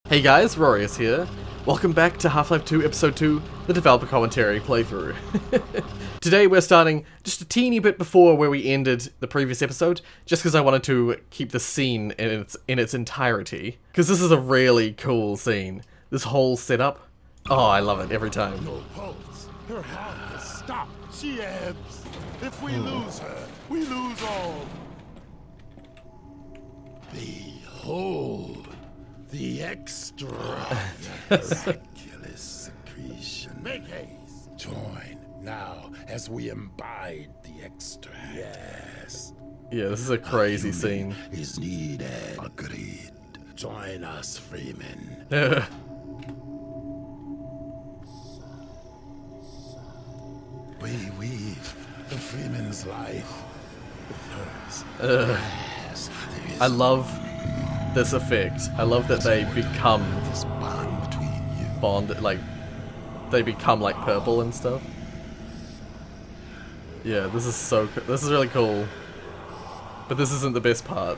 Hey guys, Rorius here. Welcome back to Half-Life 2 Episode 2, the developer commentary playthrough. Today we're starting just a teeny bit before where we ended the previous episode, just because I wanted to keep the scene in its entirety. Because this is a really cool scene. This whole setup. Oh, I love it every time. No pulse. Her heart has stopped. She ebbs. If we lose her, we lose all. Behold. The extra miraculous secretion. Make haste. Join now as we imbibe the extract. Yes. Yeah, this is a crazy scene. Is needed. Agreed. Join us, Freeman. We weave the Freeman's life with hers. Yes, I love this effect. I love that they become this bond between you. They become like purple and stuff. Yeah, this is really cool. But this isn't the best part.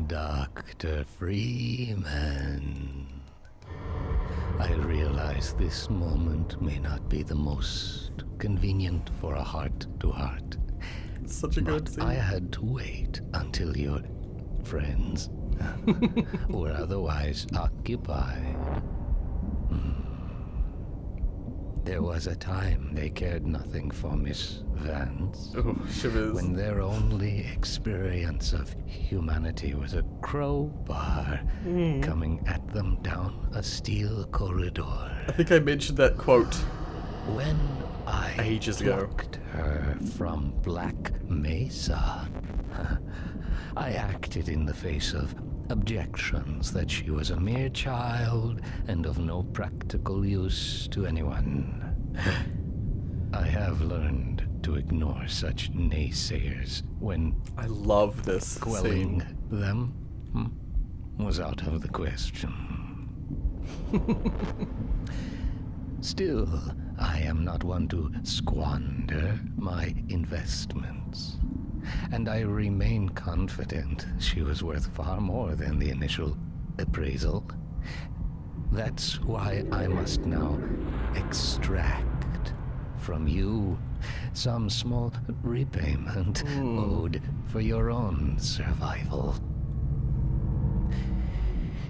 Dr. Freeman, I realize this moment may not be the most convenient for a heart-to-heart. Such a good scene. I had to wait until your friends were otherwise occupied. There was a time they cared nothing for Miss Vance. Oh, shivers. When their only experience of humanity was a crowbar coming at them down a steel corridor. I think I mentioned that quote When I ages ago. plucked her from Black Mesa, I acted in the face of objections that she was a mere child and of no practical use to anyone. I have learned to ignore such naysayers when I love this quelling scene. them was out of the question. Still, I am not one to squander my investments, and I remain confident she was worth far more than the initial appraisal. That's why I must now extract from you some small repayment owed for your own survival.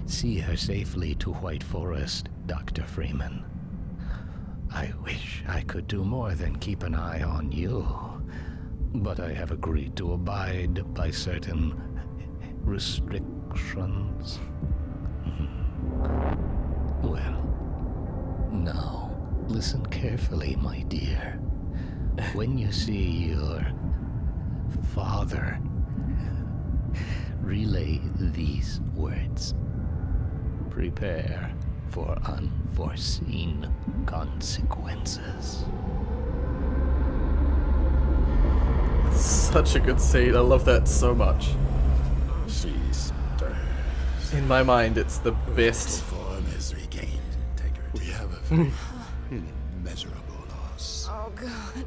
See her safely to White Forest, Dr. Freeman. I wish I could do more than keep an eye on you, but I have agreed to abide by certain restrictions. Well, now, listen carefully, my dear. When you see your father, relay these words. Prepare for unforeseen consequences. Such a good scene. I love that so much. She stirs. In my mind, it's the best. Form has regained integrity. We have a very immeasurable loss. Oh, God.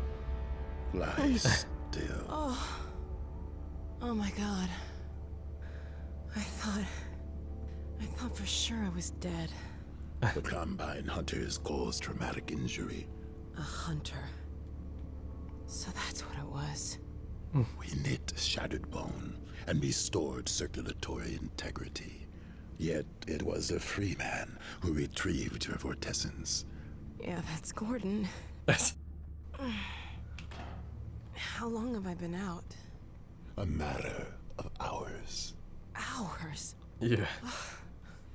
Lie still. Oh, my God. I thought for sure I was dead. The Combine Hunters caused traumatic injury. A hunter. So that's what it was. We knit shattered bone and restored circulatory integrity. Yet it was a free man who retrieved your vortessence. Yeah, that's Gordon. How long have I been out? A matter of hours. Hours? Yeah.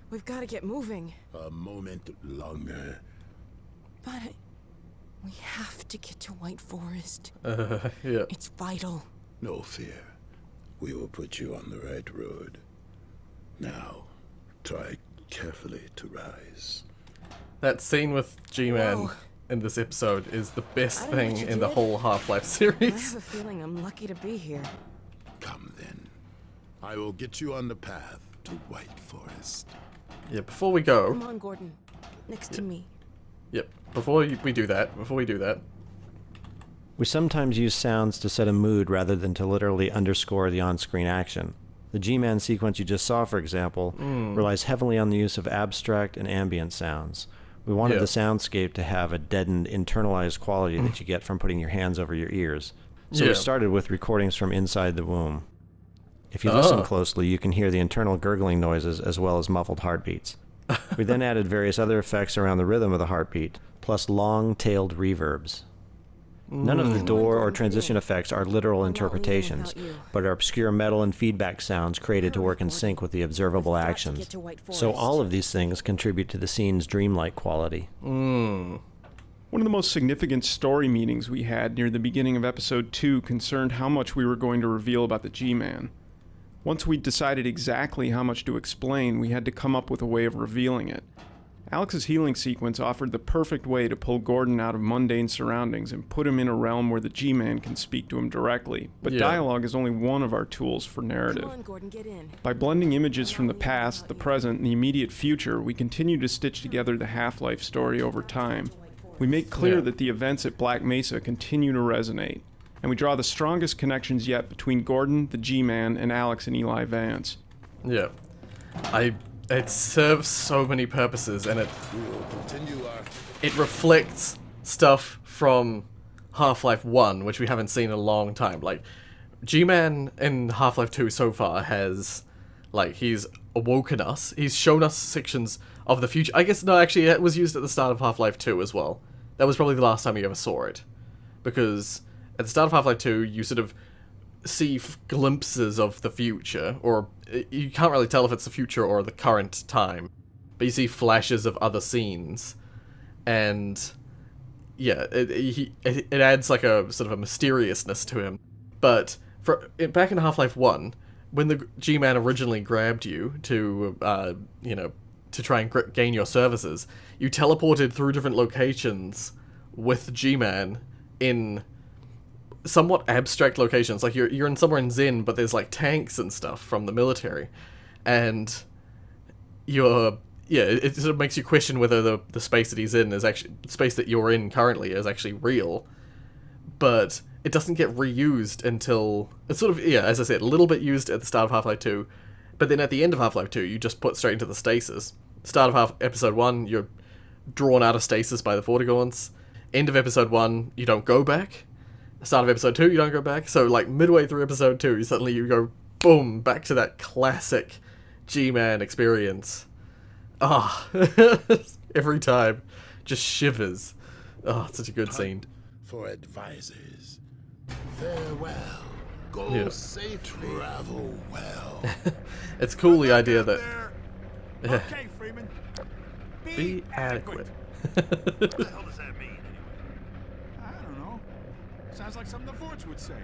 We've got to get moving. A moment longer. But we have to get to White Forest. Yeah. It's vital. No fear. We will put you on the right road. Now, try carefully to rise. That scene with G-Man Whoa. in this episode is the best I don't know thing what you in the did. whole Half-Life I series. have a feeling I'm lucky to be here. Come then. I will get you on the path to White Forest. Yeah, before we go. Come on, Gordon. Next to me. Yep, before we do that, We sometimes use sounds to set a mood rather than to literally underscore the on-screen action. The G-Man sequence you just saw, for example, relies heavily on the use of abstract and ambient sounds. We wanted the soundscape to have a deadened, internalized quality that you get from putting your hands over your ears. So we started with recordings from inside the womb. If you listen closely, you can hear the internal gurgling noises as well as muffled heartbeats. We then added various other effects around the rhythm of the heartbeat, plus long-tailed reverbs. None of the door or transition effects are literal interpretations, but are obscure metal and feedback sounds created to work in sync with the observable actions. So all of these things contribute to the scene's dreamlike quality. One of the most significant story meetings we had near the beginning of episode 2 concerned how much we were going to reveal about the G-Man. Once we'd decided exactly how much to explain, we had to come up with a way of revealing it. Alex's healing sequence offered the perfect way to pull Gordon out of mundane surroundings and put him in a realm where the G-Man can speak to him directly, but dialogue is only one of our tools for narrative. Come on, Gordon, get in. By blending images from the past, the present, and the immediate future, we continue to stitch together the Half-Life story over time. We make clear that the events at Black Mesa continue to resonate, and we draw the strongest connections yet between Gordon, the G-Man, and Alex and Eli Vance. Yeah. It serves so many purposes, and it reflects stuff from Half-Life 1, which we haven't seen in a long time. Like, G-Man in Half-Life 2 so far has, like, he's awoken us. He's shown us sections of the future. I guess, no, actually, it was used at the start of Half-Life 2 as well. That was probably the last time you ever saw it. Because at the start of Half-Life 2, you sort of see glimpses of the future, or you can't really tell if it's the future or the current time, but you see flashes of other scenes, and yeah, it adds like a sort of a mysteriousness to him. But back in Half-Life 1, when the G-Man originally grabbed you to to try and gain your services, you teleported through different locations with G-Man in somewhat abstract locations. Like you're in somewhere in Zen, but there's like tanks and stuff from the military, and it sort of makes you question whether the space that he's in is actually the space that you're in currently is actually real. But it doesn't get reused until it's sort of, as I said, a little bit used at the start of Half-Life 2, but then at the end of Half-Life 2 you just put straight into the stasis. Start of episode 1, you're drawn out of stasis by the Vortigaunts. End of episode 1, you don't go back. Start of episode 2, you don't go back. So, like, midway through episode 2, you go, boom, back to that classic G-Man experience. Every time. Just shivers. It's such a good scene. For advisors, farewell. Go safely. Travel well. It's cool, the idea that... Okay, Freeman. Be adequate. What the hell does that mean, anyway? I don't know. Sounds like something the Forts would say.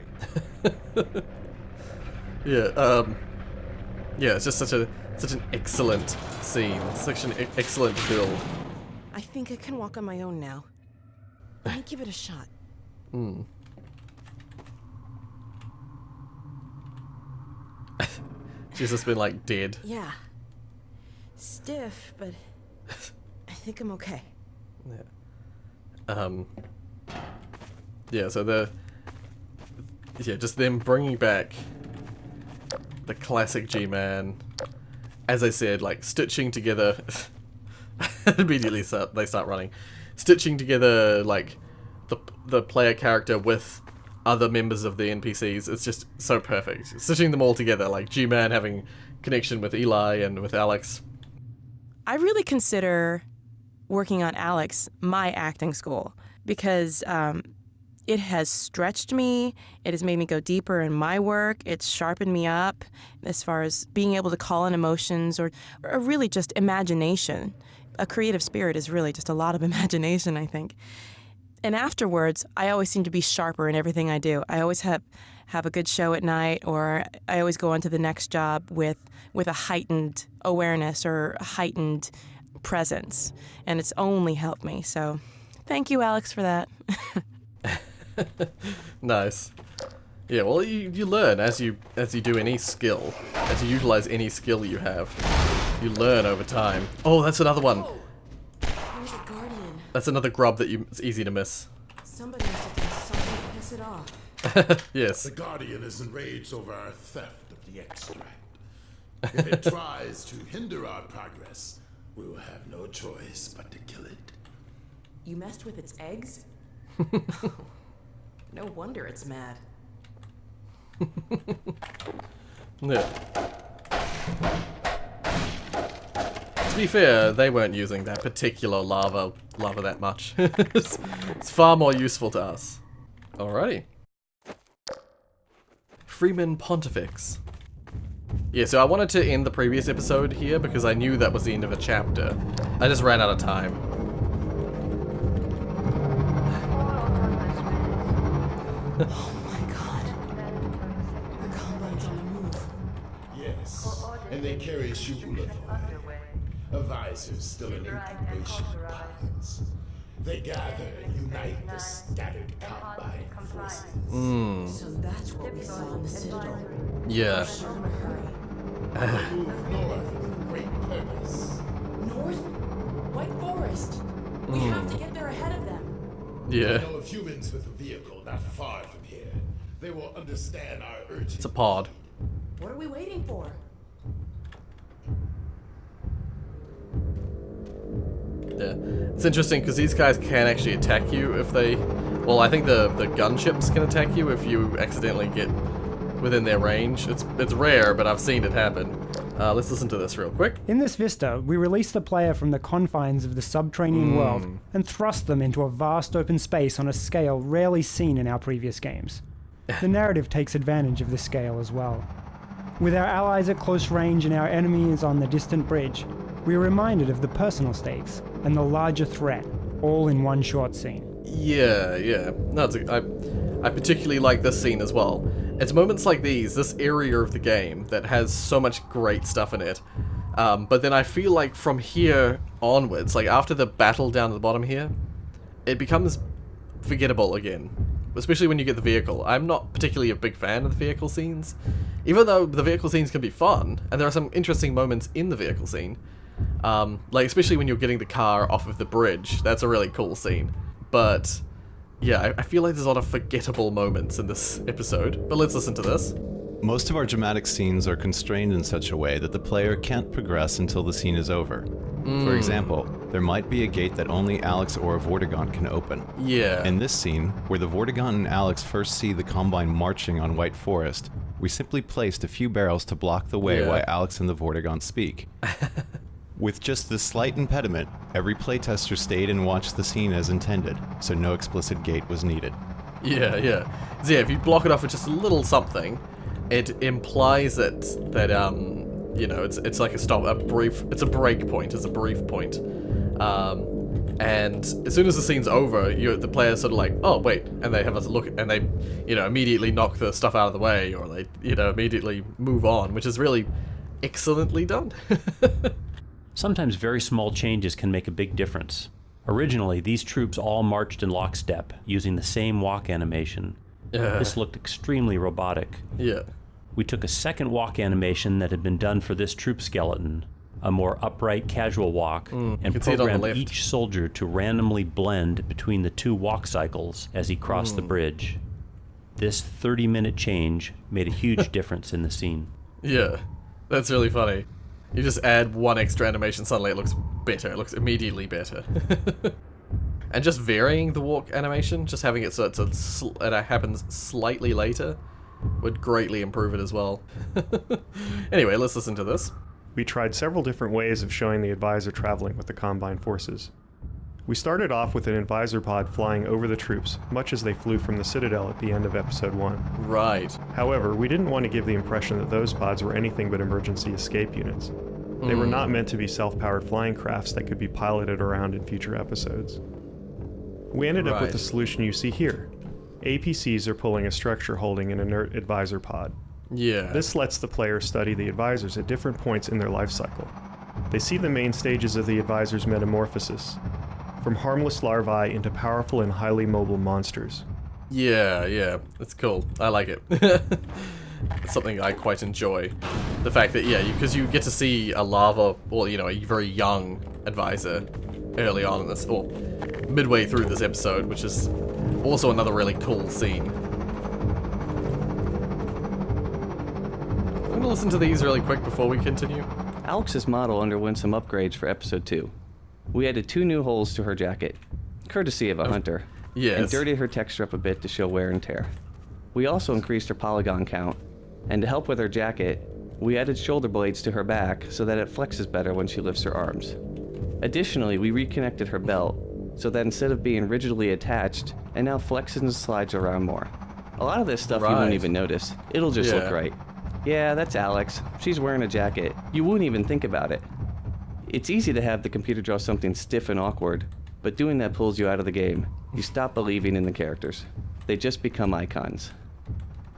It's just such an excellent scene, such an excellent build. I think I can walk on my own now. Let me give it a shot. She's just been like dead. Yeah. Stiff, but I think I'm okay. So just them bringing back the classic G-Man, as I said, like stitching together. Immediately they start running, stitching together like the player character with other members of the NPCs. It's just so perfect, stitching them all together, like G-Man having connection with Eli and with Alex. I really consider working on Alex my acting school, because it has stretched me, it has made me go deeper in my work, it's sharpened me up as far as being able to call in emotions or really just imagination. A creative spirit is really just a lot of imagination, I think. And afterwards, I always seem to be sharper in everything I do. I always have a good show at night, or I always go on to the next job with a heightened awareness or a heightened presence. And it's only helped me. So thank you, Alex, for that. Nice. Yeah, well, you learn as you do any skill, as you utilize any skill you have. You learn over time. Oh, that's another one. There's a guardian. That's another grub that it's easy to miss. Somebody must have done something pass it off. Yes. The Guardian is enraged over our theft of the extract. If it tries to hinder our progress, we will have no choice but to kill it. You messed with its eggs? No wonder it's mad. Yeah. To be fair, they weren't using that particular lava that much. It's far more useful to us. Alrighty. Freeman Pontifex. Yeah, so I wanted to end the previous episode here because I knew that was the end of a chapter. I just ran out of time. Oh my god. The Combine's on the move. Yes, and they carry Shubulathoi, a visor still in incubation pods. They gather and unite the scattered Combine forces. So that's what we saw in the Citadel. Yeah. Sure, in a hurry. Move north with great purpose. North? White Forest. We have to get there ahead of them. Yeah. I know of humans with a vehicle not far from here. They will understand our urgency. It's a pod. What are we waiting for? Yeah. It's interesting because these guys can actually attack you if they... Well, I think the gunships can attack you if you accidentally get within their range. It's rare, but I've seen it happen. Let's listen to this real quick. In this vista, we release the player from the confines of the subterranean world and thrust them into a vast open space on a scale rarely seen in our previous games. The narrative takes advantage of this scale as well. With our allies at close range and our enemies on the distant bridge, we are reminded of the personal stakes and the larger threat, all in one short scene. Yeah. No, I particularly like this scene as well. It's moments like these, this area of the game, that has so much great stuff in it. But then I feel like from here onwards, like after the battle down at the bottom here, it becomes forgettable again. Especially when you get the vehicle. I'm not particularly a big fan of the vehicle scenes. Even though the vehicle scenes can be fun, and there are some interesting moments in the vehicle scene. Like especially when you're getting the car off of the bridge. That's a really cool scene. But yeah, I feel like there's a lot of forgettable moments in this episode. But let's listen to this. Most of our dramatic scenes are constrained in such a way that the player can't progress until the scene is over. For example, there might be a gate that only Alex or a Vortigaunt can open. Yeah. In this scene, where the Vortigaunt and Alex first see the Combine marching on White Forest, we simply placed a few barrels to block the way while Alex and the Vortigaunt speak. With just this slight impediment, every playtester stayed and watched the scene as intended, so no explicit gate was needed. Yeah. So yeah, if you block it off with just a little something, it implies that you know, it's like it's a break point, it's a brief point. And as soon as the scene's over, the player's sort of like, oh wait, and they have a look, and they, you know, immediately knock the stuff out of the way, or they, you know, immediately move on, which is really excellently done. Sometimes very small changes can make a big difference. Originally, these troops all marched in lockstep, using the same walk animation. This looked extremely robotic. Yeah. We took a second walk animation that had been done for this troop skeleton, a more upright, casual walk, and programmed each soldier to randomly blend between the two walk cycles as he crossed the bridge. This 30-minute change made a huge difference in the scene. Yeah, that's really funny. You just add one extra animation, suddenly it looks better. It looks immediately better. And just varying the walk animation, just having it so it happens slightly later, would greatly improve it as well. Anyway, let's listen to this. We tried several different ways of showing the advisor traveling with the Combine forces. We started off with an advisor pod flying over the troops, much as they flew from the Citadel at the end of Episode 1. Right. However, we didn't want to give the impression that those pods were anything but emergency escape units. They were not meant to be self-powered flying crafts that could be piloted around in future episodes. We ended up with the solution you see here. APCs are pulling a structure holding an inert advisor pod. Yeah. This lets the player study the advisors at different points in their life cycle. They see the main stages of the advisor's metamorphosis, from harmless larvae into powerful and highly mobile monsters. Yeah, that's cool. I like it. It's something I quite enjoy. The fact that, because you get to see a larva, or, you know, a very young advisor early on in this, or midway through this episode, which is Also another really cool scene. I'm gonna listen to these really quick before we continue. Alex's model underwent some upgrades for episode 2. We added 2 new holes to her jacket, courtesy of a hunter, and dirtied her texture up a bit to show wear and tear. We also increased her polygon count, and to help with her jacket, we added shoulder blades to her back so that it flexes better when she lifts her arms. Additionally, we reconnected her belt so that instead of being rigidly attached, it now flexes and slides around more. A lot of this stuff you won't even notice. It'll just look right. Yeah, that's Alex. She's wearing a jacket. You wouldn't even think about it. It's easy to have the computer draw something stiff and awkward, but doing that pulls you out of the game. You stop believing in the characters. They just become icons.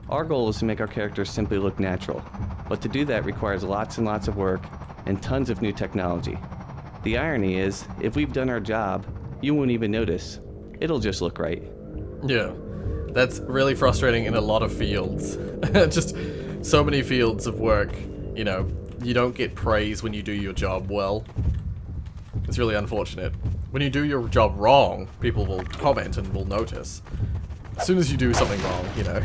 Our goal is to make our characters simply look natural, but to do that requires lots and lots of work and tons of new technology. The irony is, if we've done our job, you won't even notice. It'll just look right. Yeah, that's really frustrating in a lot of fields. Just so many fields of work, you know, you don't get praise when you do your job well. It's really unfortunate. When you do your job wrong, people will comment and will notice. As soon as you do something wrong, you know.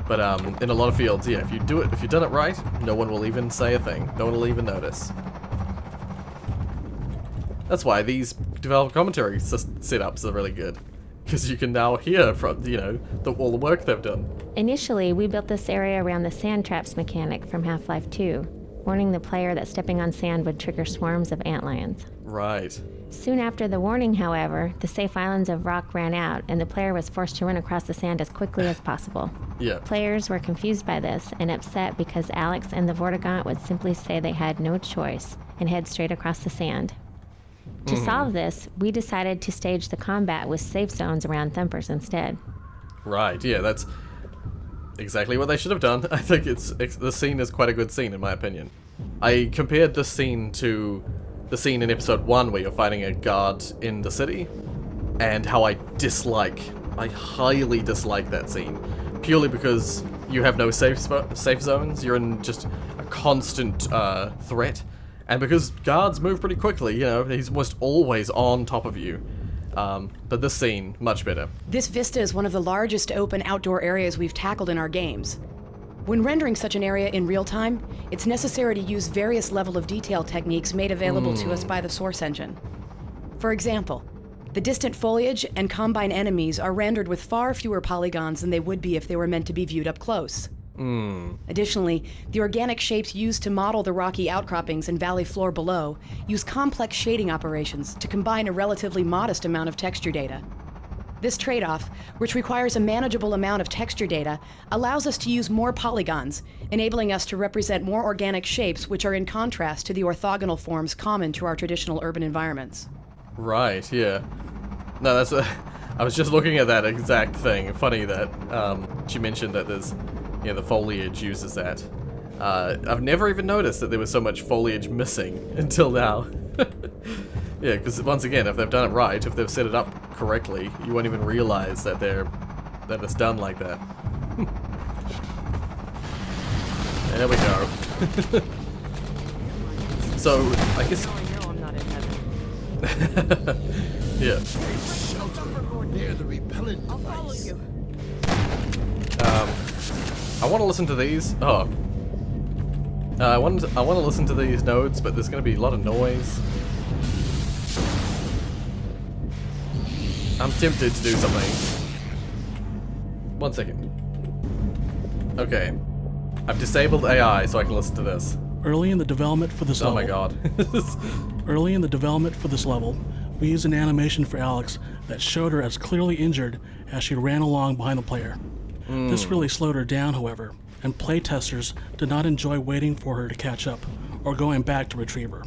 But in a lot of fields, yeah, if you've done it right, no one will even say a thing. No one will even notice. That's why these developer commentary setups are really good, because you can now hear from, you know, all the work they've done. Initially, we built this area around the sand traps mechanic from Half-Life 2, warning the player that stepping on sand would trigger swarms of antlions. Right. Soon after the warning, however, the safe islands of rock ran out, and the player was forced to run across the sand as quickly as possible. Yeah. Players were confused by this and upset because Alex and the Vortigaunt would simply say they had no choice and head straight across the sand. To solve this, we decided to stage the combat with safe zones around Thumpers instead. Right, yeah, that's exactly what they should have done. I think the scene is quite a good scene, in my opinion. I compared this scene to the scene in episode 1 where you're fighting a guard in the city, and how I highly dislike that scene, purely because you have no safe zones, you're in just a constant threat, and because guards move pretty quickly, you know, he's almost always on top of you. But this scene, much better. This vista is one of the largest open outdoor areas we've tackled in our games. When rendering such an area in real time, it's necessary to use various level of detail techniques made available to us by the source engine. For example, the distant foliage and combine enemies are rendered with far fewer polygons than they would be if they were meant to be viewed up close. Additionally, the organic shapes used to model the rocky outcroppings and valley floor below use complex shading operations to combine a relatively modest amount of texture data. This trade-off, which requires a manageable amount of texture data, allows us to use more polygons, enabling us to represent more organic shapes which are in contrast to the orthogonal forms common to our traditional urban environments. Right, yeah. No, that's I was just looking at that exact thing. Funny that she mentioned that there's, you know, the foliage uses that. I've never even noticed that there was so much foliage missing until now. Yeah, because once again, if they've done it right, if they've set it up correctly, you won't even realize that it's done like that. There we go. So, I guess... I'm not in heaven. Yeah. Near the repellent I'll follow device. you. I want to listen to these. Oh. I want to listen to these nodes, but there's going to be a lot of noise. I'm tempted to do something. 1 second. Okay. I've disabled AI so I can listen to this. Early in the development for this level. Oh my god. Early in the development for this level, we used an animation for Alex that showed her as clearly injured as she ran along behind the player. This really slowed her down, however, and playtesters did not enjoy waiting for her to catch up or going back to retrieve her.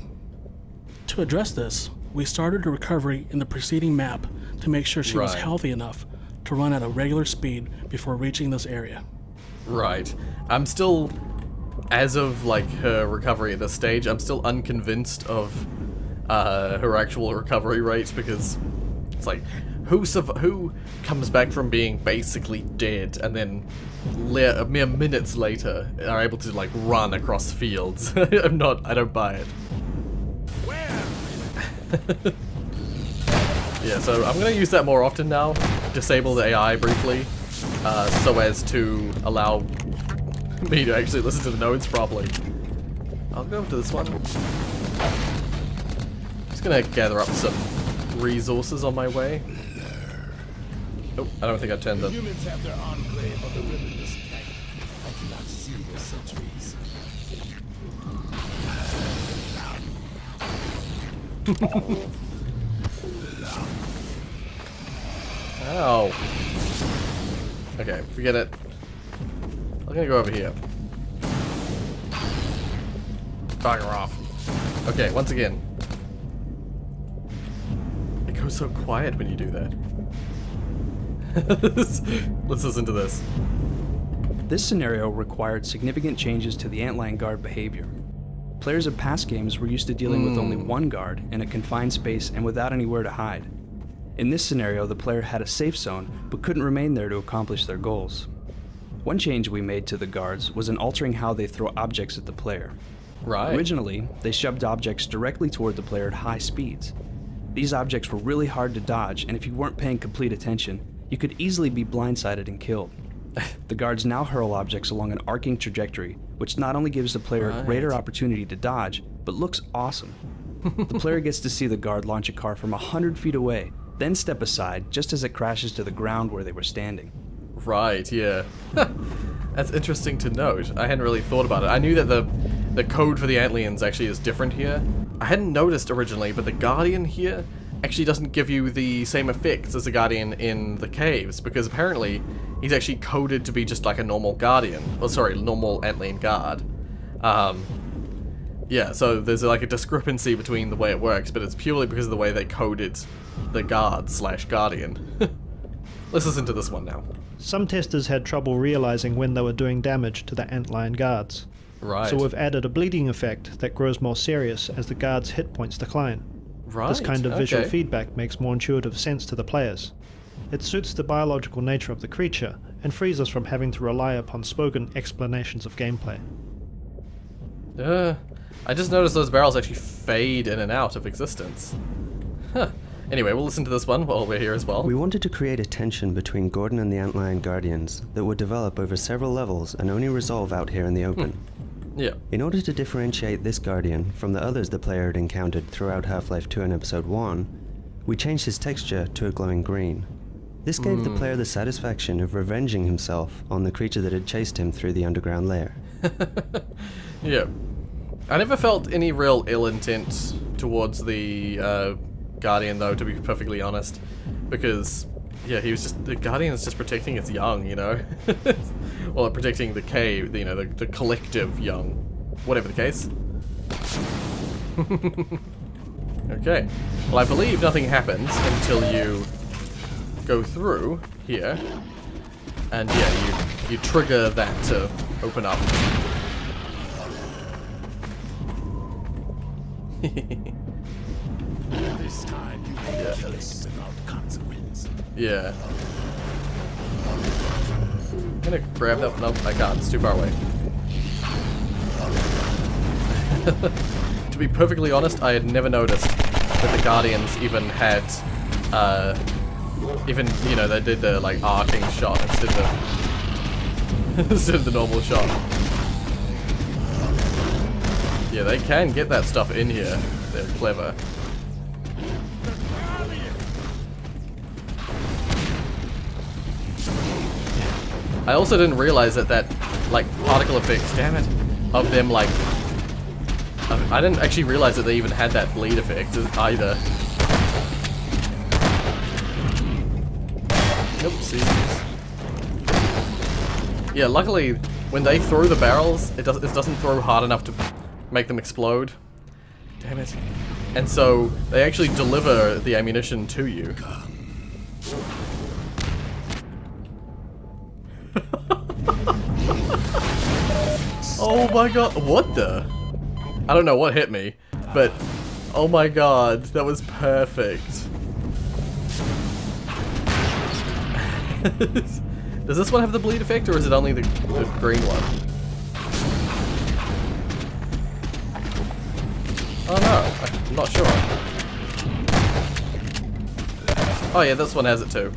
To address this, we started a recovery in the preceding map to make sure she was healthy enough to run at a regular speed before reaching this area. Right. I'm still, as of like her recovery at this stage, I'm still unconvinced of her actual recovery rate, because it's like, who comes back from being basically dead and then mere minutes later are able to like run across fields? I don't buy it. Yeah, so I'm gonna use that more often now. disable the AI briefly, so as to allow me to actually listen to the nodes properly. I'll go to this one. Just gonna gather up some resources on my way. Oh, I don't think I turned the... Humans have their enclave on the Rorius planet. I cannot see their sentries. Ow. Okay, forget it. I'm gonna go over here. Fire off. Okay, once again. It goes so quiet when you do that. Let's listen to this. This scenario required significant changes to the Antlion Guard behavior. Players of past games were used to dealing with only one guard in a confined space and without anywhere to hide. In this scenario, the player had a safe zone, but couldn't remain there to accomplish their goals. One change we made to the guards was in altering how they throw objects at the player. Right. Originally, they shoved objects directly toward the player at high speeds. These objects were really hard to dodge, and if you weren't paying complete attention, you could easily be blindsided and killed. The guards now hurl objects along an arcing trajectory, which not only gives the player a greater opportunity to dodge, but looks awesome. The player gets to see the guard launch a car from 100 feet away, then step aside just as it crashes to the ground where they were standing. Right, yeah. That's interesting to note. I hadn't really thought about it. I knew that the code for the Antlions actually is different here. I hadn't noticed originally, but the Guardian here actually doesn't give you the same effects as the Guardian in the caves, because apparently he's actually coded to be just like a normal Guardian. Oh, sorry, normal Antlion Guard. Yeah, so there's like a discrepancy between the way it works, but it's purely because of the way they coded the Guard/Guardian. Let's listen to this one now. Some testers had trouble realizing when they were doing damage to the Antlion guards. Right. So we've added a bleeding effect that grows more serious as the guards' hit points decline. Right. This kind of visual okay. feedback makes more intuitive sense to the players. It suits the biological nature of the creature and frees us from having to rely upon spoken explanations of gameplay. I just noticed those barrels actually fade in and out of existence. Huh. Anyway, we'll listen to this one while we're here as well. We wanted to create a tension between Gordon and the Antlion Guardians that would develop over several levels and only resolve out here in the open. Yeah. In order to differentiate this Guardian from the others the player had encountered throughout Half-Life 2 and Episode 1, we changed his texture to a glowing green. This gave the player the satisfaction of revenging himself on the creature that had chased him through the underground lair. Yeah. I never felt any real ill intent towards the Guardian, though, to be perfectly honest, because yeah, the Guardian is just protecting its young, you know. Well, protecting the cave, you know, the collective young, whatever the case. Okay. Well, I believe nothing happens until you go through here, and yeah, you trigger that to open up. This time you will kill us without consequence. Yeah. I'm gonna grab that. Nope, I can't. It's too far away. To be perfectly honest, I had never noticed that the Guardians even had, you know, they did the like arcing shot instead of the normal shot. Yeah, they can get that stuff in here. They're clever. I also didn't realize that like particle effects, damn it, of them like, I didn't actually realize that they even had that bleed effect either. Oopsies. Yeah, luckily when they throw the barrels, it doesn't throw hard enough to make them explode. Damn it. And so they actually deliver the ammunition to you. Oh my god, what the? I don't know what hit me, but oh my god, that was perfect. Does this one have the bleed effect, or is it only the green one? Oh no, I'm not sure. Oh yeah, this one has it too.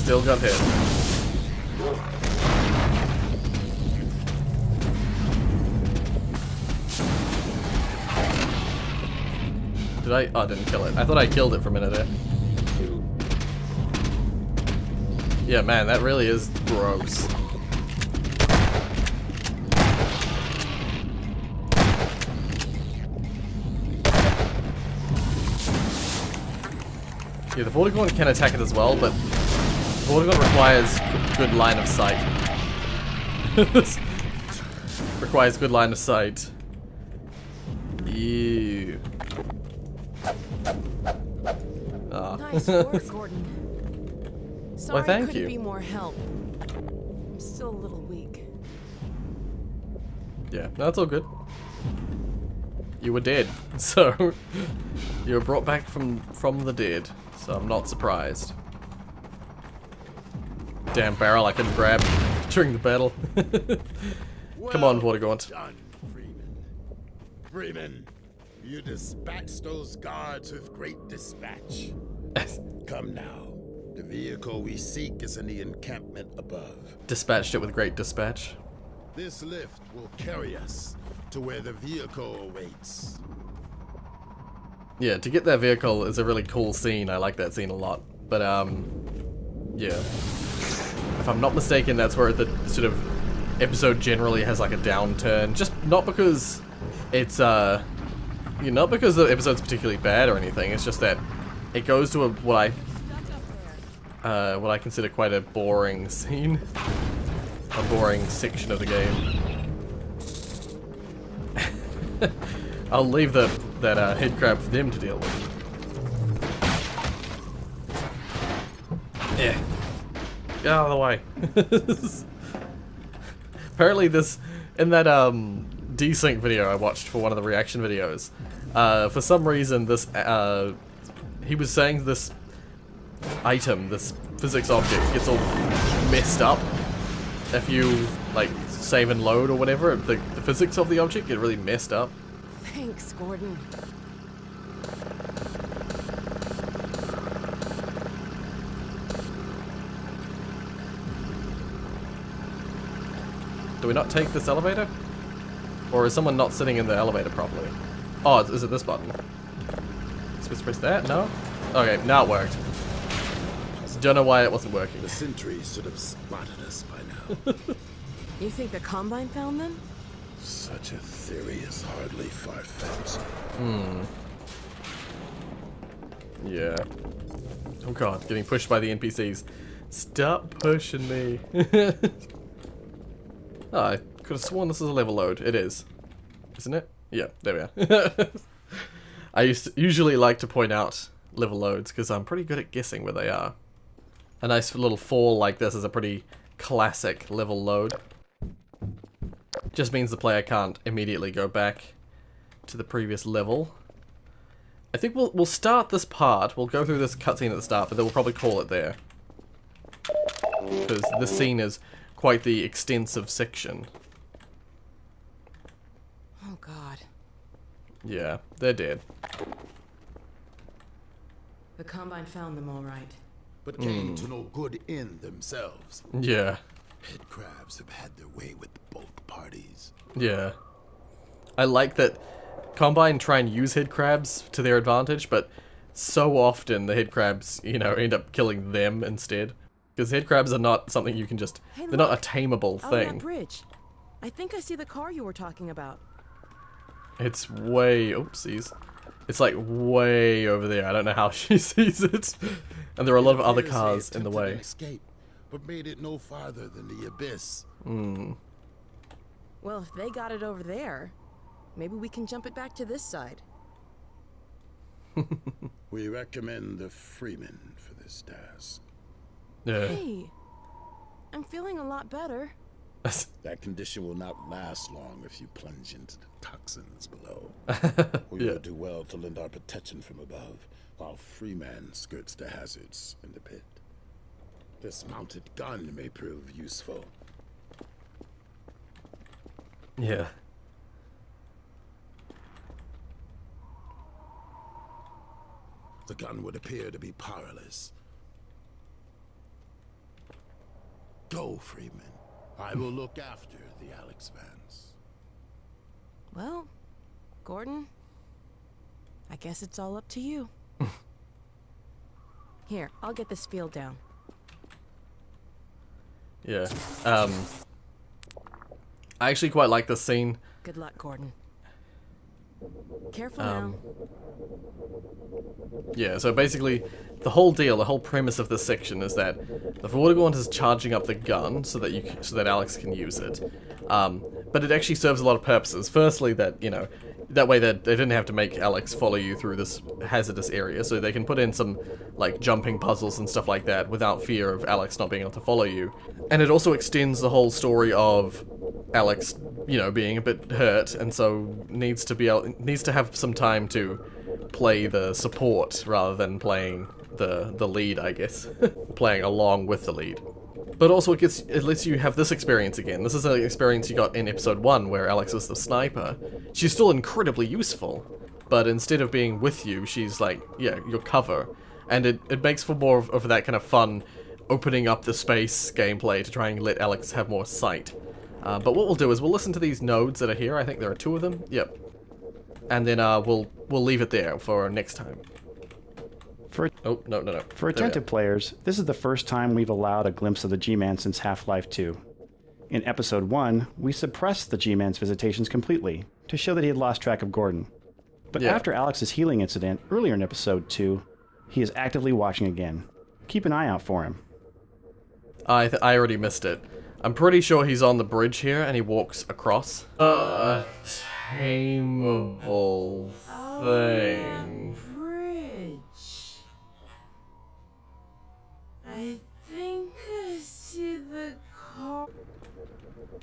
Still got hit. Did I? Oh, I didn't kill it. I thought I killed it for a minute there. Yeah, man, that really is gross. Yeah, the Vortigaunt can attack it as well, but the Vortigaunt requires good line of sight. Requires good line of sight. Ew. Oh. Nice work, Gordon. Sorry, Well, thank I couldn't you. be more help. I'm still a little weak. Yeah, no, that's all good. You were dead, so you were brought back from the dead. So I'm not surprised. Damn barrel I couldn't grab during the battle. Come on, Vortigaunt. Done, Freeman. Freeman, you dispatched those guards with great dispatch. Come now. The vehicle we seek is in the encampment above. Dispatched it with great dispatch. This lift will carry us to where the vehicle awaits. Yeah, to get that vehicle is a really cool scene. I like that scene a lot. But, yeah. If I'm not mistaken, that's where the sort of episode generally has like a downturn. Just not because it's, not because the episode's particularly bad or anything. It's just that it goes to what I consider quite a boring scene. A boring section of the game. I'll leave that head crab for them to deal with. Yeah. Get out of the way. Apparently in that desync video I watched for one of the reaction videos, for some reason he was saying this item, this physics object, gets all messed up if you like save and load or whatever. The physics of the object get really messed up. Thanks, Gordon. Do we not take this elevator? Or is someone not sitting in the elevator properly? Oh, is it this button? Let's press that? No? Okay, now it worked. Don't know why it wasn't working. The sentries should have spotted us by now. You think the Combine found them? Such a theory is hardly far-fetched. Yeah. Oh god, getting pushed by the NPCs. Stop pushing me. Oh, I could have sworn this is a level load. It is. Isn't it? Yeah, there we are. I usually like to point out level loads because I'm pretty good at guessing where they are. A nice little fall like this is a pretty classic level load. Just means the player can't immediately go back to the previous level. I think we'll start this part. We'll go through this cutscene at the start, but then we'll probably call it there. Because this scene is quite the extensive section. Oh god. Yeah, they're dead. The Combine found them all right. But came to no good end themselves. Yeah. Head crabs have had their way with both parties. Yeah. I like that Combine try and use head crabs to their advantage, but so often the head crabs, end up killing them instead. Because head crabs are not something you can just... Hey, they're not a tameable Oh, thing. that bridge. I think I see the car you were talking about. It's way... Oopsies. It's like way over there. I don't know how she sees it. And there are a lot of other cars in the way. Escape, but made it no farther than the abyss. Well, if they got it over there, maybe we can jump it back to this side. We recommend the Freeman for this task. Yeah. Hey, I'm feeling a lot better. That condition will not last long if you plunge into the toxins below. We Yeah. will do well to lend our protection from above, while Freeman skirts the hazards in the pit. This mounted gun may prove useful. Yeah. The gun would appear to be powerless. Go, Freeman. I will look after the Alex Vance. Well, Gordon, I guess it's all up to you. Here, I'll get this field down. Yeah. I actually quite like this scene. Good luck, Gordon. Careful now. Yeah, so basically, the whole deal, the whole premise of this section is that the Vortigaunt is charging up the gun so that Alex can use it. But it actually serves a lot of purposes. Firstly, that, you know, that way that they didn't have to make Alex follow you through this hazardous area, so they can put in some, like, jumping puzzles and stuff like that without fear of Alex not being able to follow you. And it also extends the whole story of Alex, you know, being a bit hurt, and so needs to have some time to play the support rather than playing the lead, I guess. Playing along with the lead. But also it lets you have this experience again. This is an experience you got in episode 1 where Alex is the sniper. She's still incredibly useful, but instead of being with you, she's like, yeah, your cover. And it makes for more of that kind of fun opening up the space gameplay to try and let Alex have more sight. But what we'll do is we'll listen to these nodes that are here. I think there are 2 of them. Yep. And then we'll leave it there for next time. Oh, no. For attentive players, this is the first time we've allowed a glimpse of the G-Man since Half-Life 2. In Episode 1, we suppressed the G-Man's visitations completely, to show that he had lost track of Gordon. But after Alex's healing incident earlier in Episode 2, he is actively watching again. Keep an eye out for him. I already missed it. I'm pretty sure he's on the bridge here, and he walks across. Tameable thing. I think I see the car.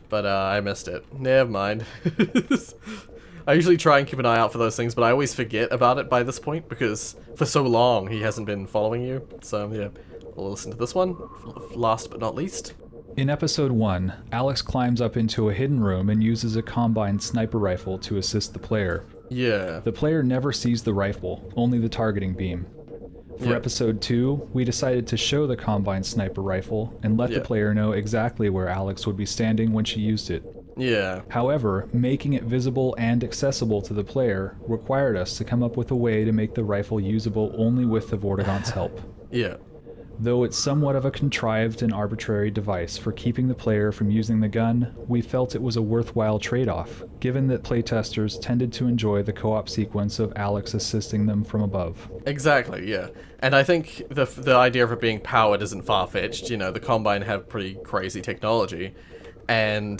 But I missed it. Never mind. I usually try and keep an eye out for those things, but I always forget about it by this point because for so long he hasn't been following you. So yeah, we'll listen to this one, last but not least. In episode 1, Alex climbs up into a hidden room and uses a combined sniper rifle to assist the player. Yeah. The player never sees the rifle, only the targeting beam. For episode 2, we decided to show the combined sniper rifle and let the player know exactly where Alex would be standing when she used it. Yeah. However, making it visible and accessible to the player required us to come up with a way to make the rifle usable only with the Vortigaunt's help. Yeah. Though it's somewhat of a contrived and arbitrary device for keeping the player from using the gun, we felt it was a worthwhile trade-off, given that playtesters tended to enjoy the co-op sequence of Alex assisting them from above. Exactly, yeah. And I think the idea of it being powered isn't far-fetched. You know, the Combine have pretty crazy technology, and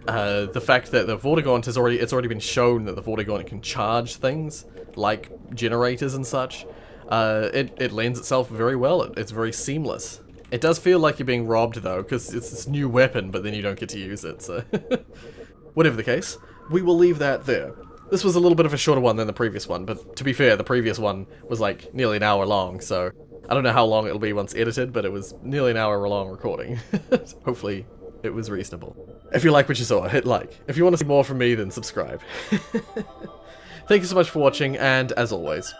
the fact that the Vortigaunt it's already been shown that the Vortigaunt can charge things, like generators and such. It lends itself very well. It's very seamless. It does feel like you're being robbed, though, because it's this new weapon, but then you don't get to use it, so... Whatever the case, we will leave that there. This was a little bit of a shorter one than the previous one, but to be fair, the previous one was like nearly an hour long, so... I don't know how long it'll be once edited, but it was nearly an hour long recording. Hopefully, it was reasonable. If you like what you saw, hit like. If you want to see more from me, then subscribe. Thank you so much for watching, and as always...